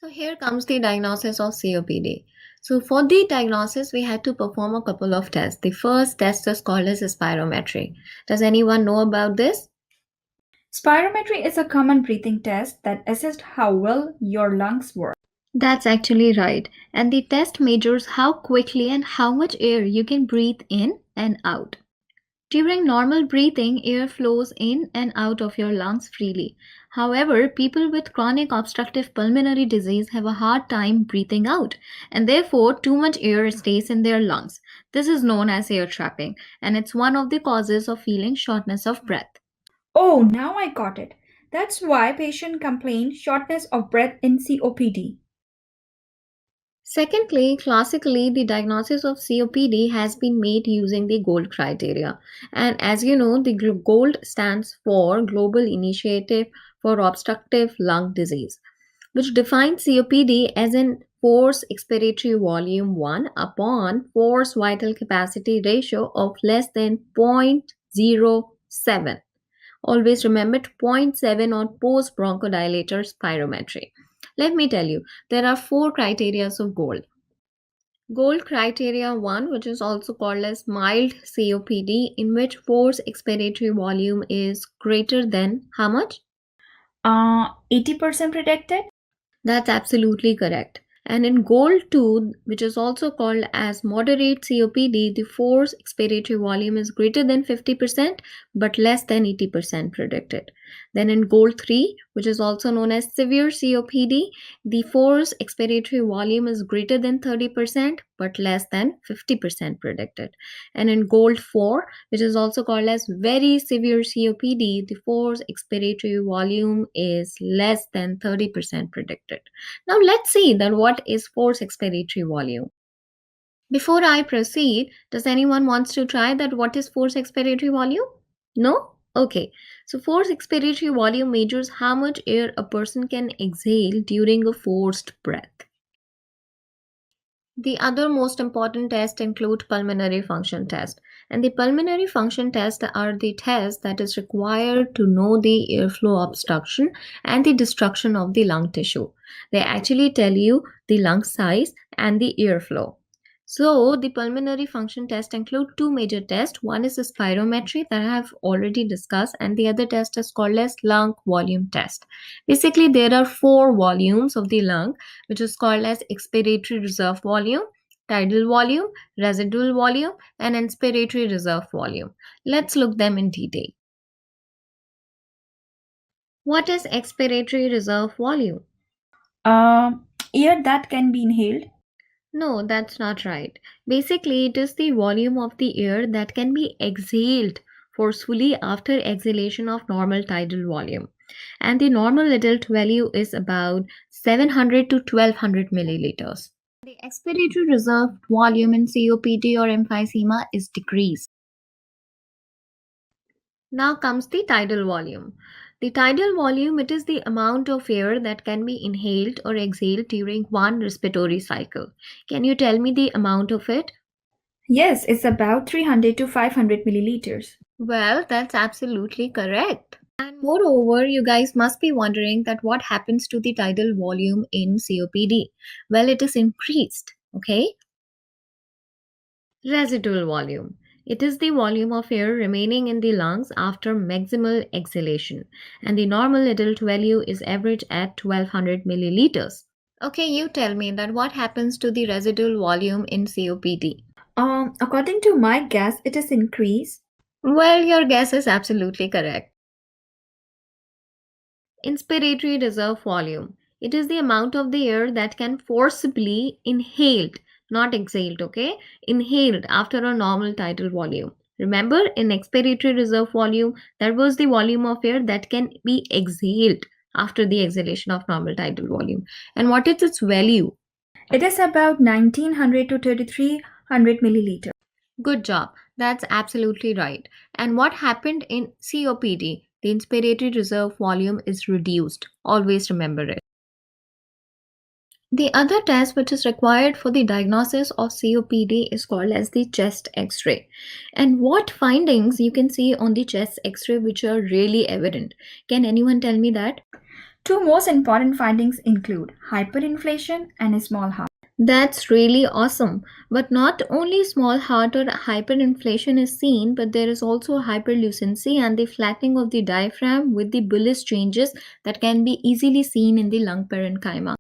So here comes the diagnosis of COPD. So for the diagnosis, we had to perform a couple of tests. The first test is called as spirometry. Does anyone know about this? Spirometry is a common breathing test that assesses how well your lungs work. That's actually right. And the test measures how quickly and how much air you can breathe in and out. During normal breathing, air flows in and out of your lungs freely. However, people with chronic obstructive pulmonary disease have a hard time breathing out, and therefore, too much air stays in their lungs. This is known as air trapping, and it's one of the causes of feeling shortness of breath. Oh, now I got it. That's why patients complain shortness of breath in COPD. Secondly, classically, the diagnosis of COPD has been made using the GOLD criteria. And as you know, the GOLD stands for Global Initiative for Obstructive Lung Disease, which defines COPD as in forced expiratory volume 1 upon forced vital capacity ratio of less than 0.07. Always remember 0.7 on post bronchodilator spirometry. Let me tell you, there are four criteria of GOLD. Gold criteria 1, which is also called as mild COPD, in which forced expiratory volume is greater than how much? 80% predicted? That's absolutely correct. And in Gold 2, which is also called as moderate COPD, the forced expiratory volume is greater than 50% but less than 80% predicted. Then in Gold 3, which is also known as severe COPD, the forced expiratory volume is greater than 30% but less than 50% predicted. And in Gold 4, which is also called as very severe COPD, the forced expiratory volume is less than 30% predicted. Now let's see that what is forced expiratory volume. Before I proceed, does anyone wants to try that what is forced expiratory volume? No? Okay. So forced expiratory volume measures how much air a person can exhale during a forced breath. The other most important tests include pulmonary function test. And the pulmonary function tests are the tests that is required to know the airflow obstruction and the destruction of the lung tissue. They actually tell you the lung size and the airflow. So the pulmonary function test include two major tests. One is the spirometry that I have already discussed, and the other test is called as lung volume test. Basically, there are four volumes of the lung, which is called as expiratory reserve volume, tidal volume, residual volume, and inspiratory reserve volume. Let's look them in detail. What is expiratory reserve volume? Uh, Air that can be inhaled. No, that's not right. Basically, it is the volume of the air that can be exhaled forcefully after exhalation of normal tidal volume. And the normal adult value is about 700 to 1200 milliliters. The expiratory reserve volume in COPD or emphysema is decreased. Now comes the tidal volume. The tidal volume, it is the amount of air that can be inhaled or exhaled during one respiratory cycle. Can you tell me the amount of it? Yes, it's about 300 to 500 milliliters. Well, that's absolutely correct. And moreover, you guys must be wondering that what happens to the tidal volume in COPD? Well, it is increased, okay? Residual volume. It is the volume of air remaining in the lungs after maximal exhalation, and the normal adult value is average at 1200 milliliters. Okay, you tell me that what happens to the residual volume in COPD? According to my guess, it is increased. Well, your guess is absolutely correct. Inspiratory reserve volume. It is the amount of the air that can forcibly inhaled, not exhaled, okay? Inhaled after a normal tidal volume. Remember, in expiratory reserve volume, that was the volume of air that can be exhaled after the exhalation of normal tidal volume. And what is its value? It is about 1900 to 3300 milliliters. Good job. That's absolutely right. And what happened in COPD? The inspiratory reserve volume is reduced. Always remember it. The other test which is required for the diagnosis of COPD is called as the chest X-ray. And what findings you can see on the chest X-ray which are really evident? Can anyone tell me that? Two most important findings include hyperinflation and a small heart. That's really awesome. But not only small heart or hyperinflation is seen, but there is also hyperlucency and the flattening of the diaphragm with the bullous changes that can be easily seen in the lung parenchyma.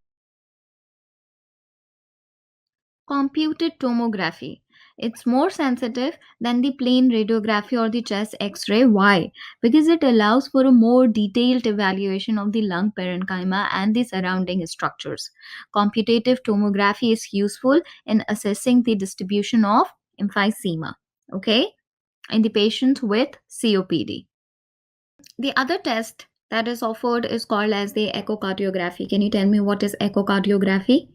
Computed tomography. It's more sensitive than the plain radiography or the chest x ray. Why? Because it allows for a more detailed evaluation of the lung parenchyma and the surrounding structures. Computative tomography is useful in assessing the distribution of emphysema, okay, in the patients with COPD. The other test that is offered is called as the echocardiography. Can you tell me what is echocardiography?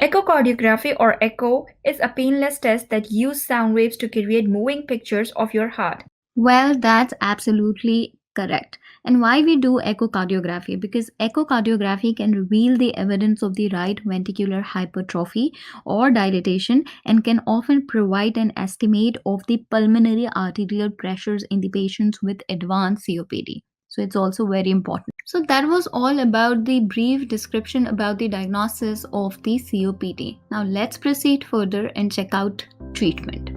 Echocardiography or echo is a painless test that uses sound waves to create moving pictures of your heart. Well, that's absolutely correct. And why we do echocardiography? Because echocardiography can reveal the evidence of the right ventricular hypertrophy or dilatation and can often provide an estimate of the pulmonary arterial pressures in the patients with advanced COPD. So it's also very important. So that was all about the brief description about the diagnosis of the COPD. Now let's proceed further and check out treatment.